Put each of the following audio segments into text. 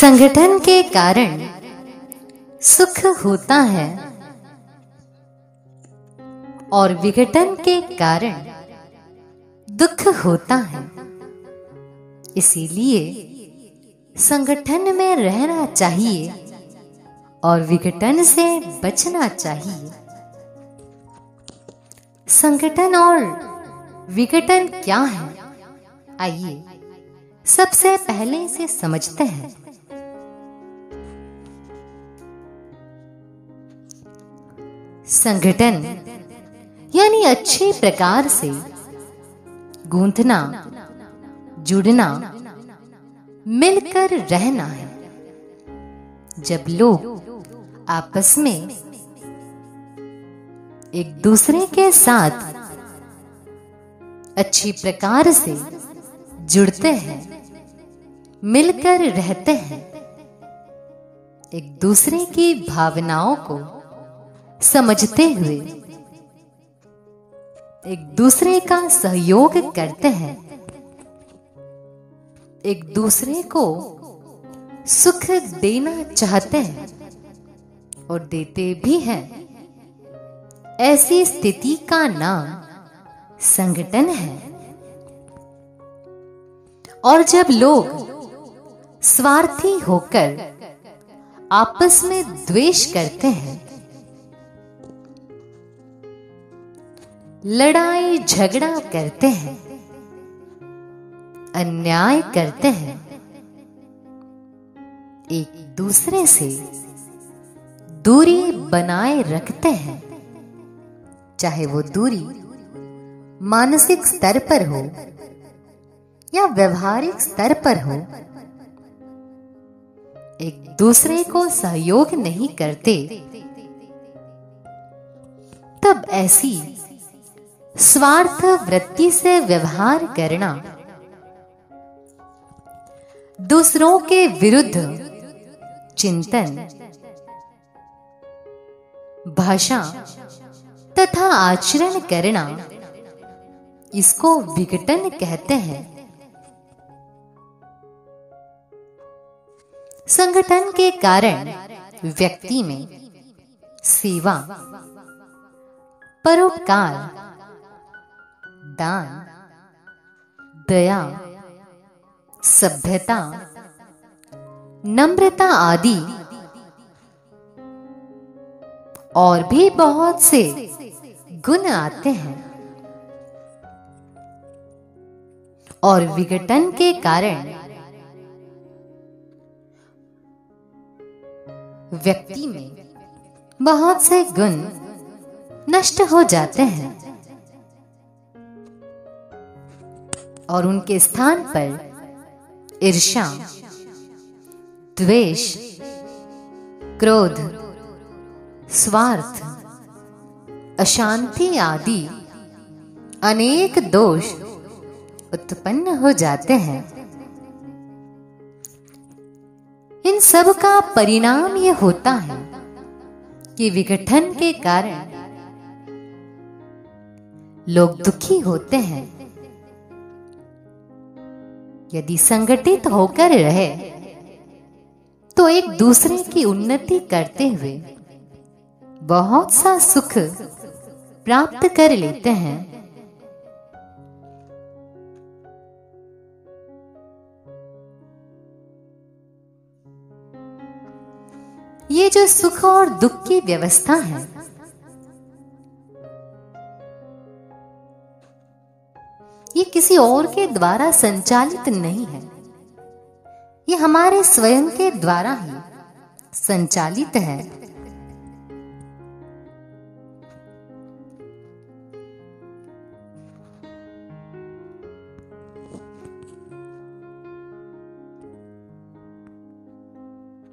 संगठन के कारण सुख होता है और विघटन के कारण दुख होता है। इसीलिए संगठन में रहना चाहिए और विघटन से बचना चाहिए। संगठन और विघटन क्या है, आइए सबसे पहले इसे समझते हैं। संगठन यानी अच्छे प्रकार से गूंथना, जुड़ना, मिलकर रहना है। जब लोग आपस में एक दूसरे के साथ अच्छी प्रकार से जुड़ते हैं, मिलकर रहते हैं, एक दूसरे की भावनाओं को समझते हुए एक दूसरे का सहयोग करते हैं, एक दूसरे को सुख देना चाहते हैं और देते भी हैं, ऐसी स्थिति का नाम संगठन है। और जब लोग स्वार्थी होकर आपस में द्वेष करते हैं, लड़ाई झगड़ा करते हैं, अन्याय करते हैं, एक दूसरे से दूरी बनाए रखते हैं, चाहे वो दूरी मानसिक स्तर पर हो या व्यवहारिक स्तर पर हो, एक दूसरे को सहयोग नहीं करते, तब ऐसी स्वार्थ वृत्ति से व्यवहार करना, दूसरों के विरुद्ध चिंतन, भाषा तथा आचरण करना, इसको विघटन कहते हैं। संगठन के कारण व्यक्ति में सेवा, परोपकार, दान, दया, सभ्यता, नम्रता आदि और भी बहुत से गुण आते हैं। और विघटन के कारण व्यक्ति में बहुत से गुण नष्ट हो जाते हैं और उनके स्थान पर ईर्ष्या, द्वेष, क्रोध, स्वार्थ, अशांति आदि अनेक दोष उत्पन्न हो जाते हैं। इन सब का परिणाम यह होता है कि विघटन के कारण लोग दुखी होते हैं। यदि संगठित होकर रहे तो एक दूसरे की उन्नति करते हुए बहुत सा सुख प्राप्त कर लेते हैं। ये जो सुख और दुख की व्यवस्था है, ये किसी और के द्वारा संचालित नहीं है, ये हमारे स्वयं के द्वारा ही संचालित है।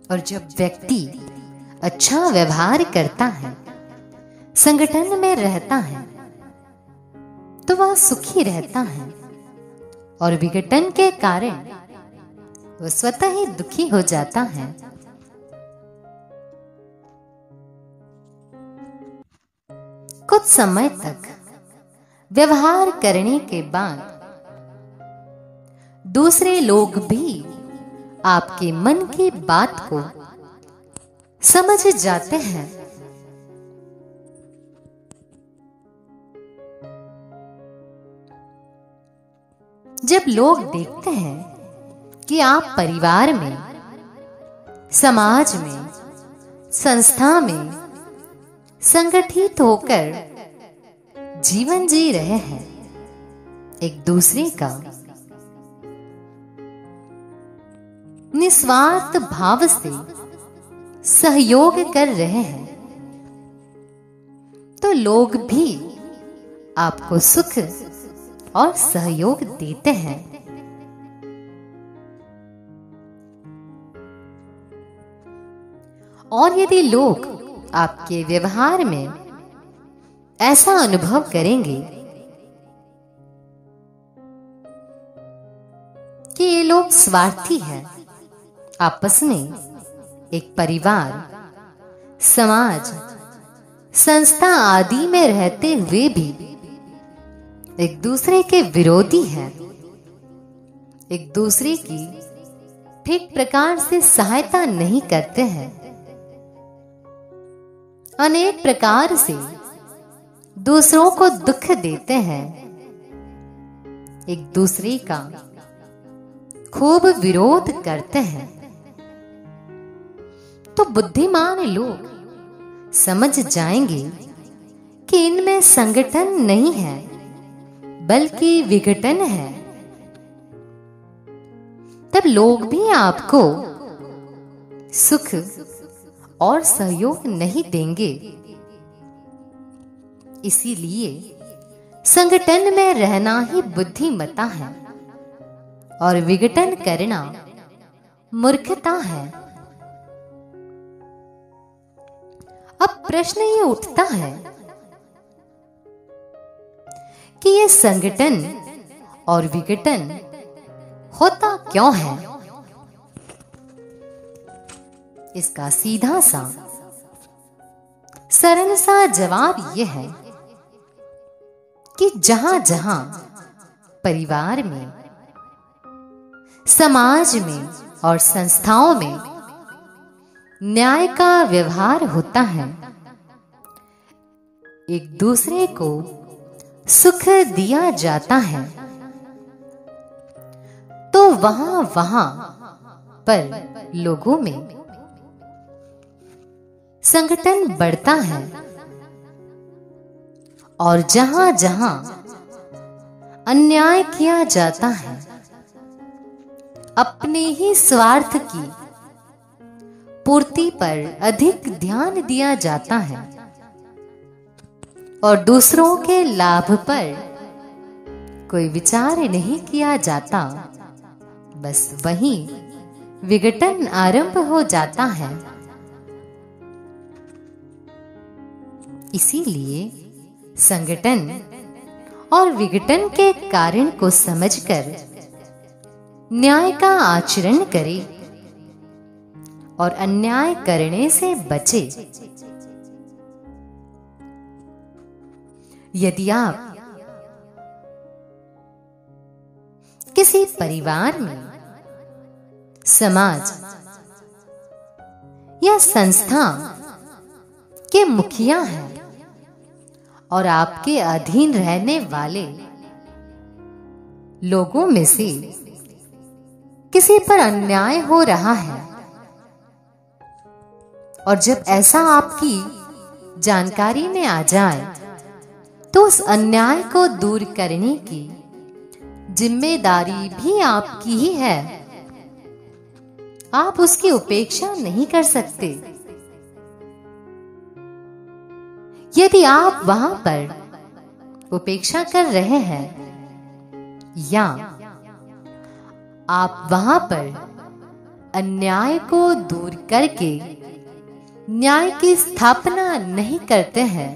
और जब व्यक्ति अच्छा व्यवहार करता है, संगठन में रहता है, तो वह सुखी रहता है और विघटन के कारण वह स्वतः ही दुखी हो जाता है। कुछ समय तक व्यवहार करने के बाद दूसरे लोग भी आपके मन की बात को समझ जाते हैं। जब लोग देखते हैं कि आप परिवार में, समाज में, संस्था में संगठित होकर जीवन जी रहे हैं, एक दूसरे का निस्वार्थ भाव से सहयोग कर रहे हैं, तो लोग भी आपको सुख और सहयोग देते हैं। और यदि लोग आपके व्यवहार में ऐसा अनुभव करेंगे कि ये लोग स्वार्थी हैं, आपस में एक परिवार, समाज, संस्था आदि में रहते हुए भी एक दूसरे के विरोधी हैं, एक दूसरे की ठीक प्रकार से सहायता नहीं करते हैं, अनेक प्रकार से दूसरों को दुख देते हैं, एक दूसरे का खूब विरोध करते हैं, तो बुद्धिमान लोग समझ जाएंगे कि इनमें संगठन नहीं है बल्कि विघटन है। तब लोग भी आपको सुख और सहयोग नहीं देंगे। इसीलिए संगठन में रहना ही बुद्धिमत्ता है और विघटन करना मूर्खता है। अब प्रश्न ये उठता है कि ये संगठन और विघटन होता क्यों है? इसका सीधा सा सरल सा जवाब यह है कि जहां जहां परिवार में, समाज में और संस्थाओं में न्याय का व्यवहार होता है, एक दूसरे को सुख दिया जाता है, तो वहां वहां पर लोगों में संगठन बढ़ता है। और जहां जहां अन्याय किया जाता है, अपने ही स्वार्थ की पूर्ति पर अधिक ध्यान दिया जाता है और दूसरों के लाभ पर कोई विचार नहीं किया जाता, बस वहीं विघटन आरंभ हो जाता है। इसीलिए संगठन और विघटन के कारण को समझकर न्याय का आचरण करे और अन्याय करने से बचे। यदि आप किसी परिवार में, समाज या संस्था के मुखिया हैं और आपके अधीन रहने वाले लोगों में से किसी पर अन्याय हो रहा है, और जब ऐसा आपकी जानकारी में आ जाए तो उस अन्याय को दूर करने की जिम्मेदारी भी आपकी ही है। आप उसकी उपेक्षा नहीं कर सकते। यदि आप वहां पर उपेक्षा कर रहे हैं या आप वहां पर अन्याय को दूर करके न्याय की स्थापना नहीं करते हैं,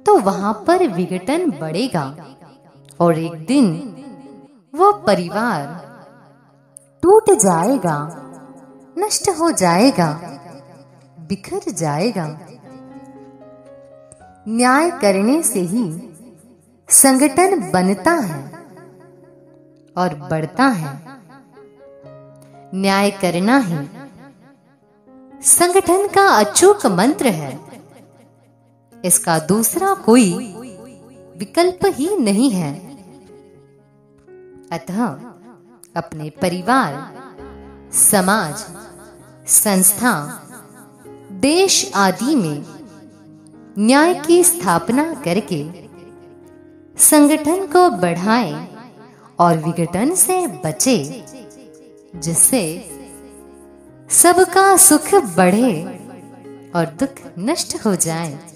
तो वहां पर विघटन बढ़ेगा और एक दिन वो परिवार टूट जाएगा, नष्ट हो जाएगा, बिखर जाएगा। न्याय करने से ही संगठन बनता है और बढ़ता है। न्याय करना ही संगठन का अचूक मंत्र है। इसका दूसरा कोई विकल्प ही नहीं है। अतः अपने परिवार, समाज, संस्था, देश आदि में न्याय की स्थापना करके संगठन को बढ़ाएं और विघटन से बचे, जिससे सबका सुख बढ़े और दुख नष्ट हो जाए।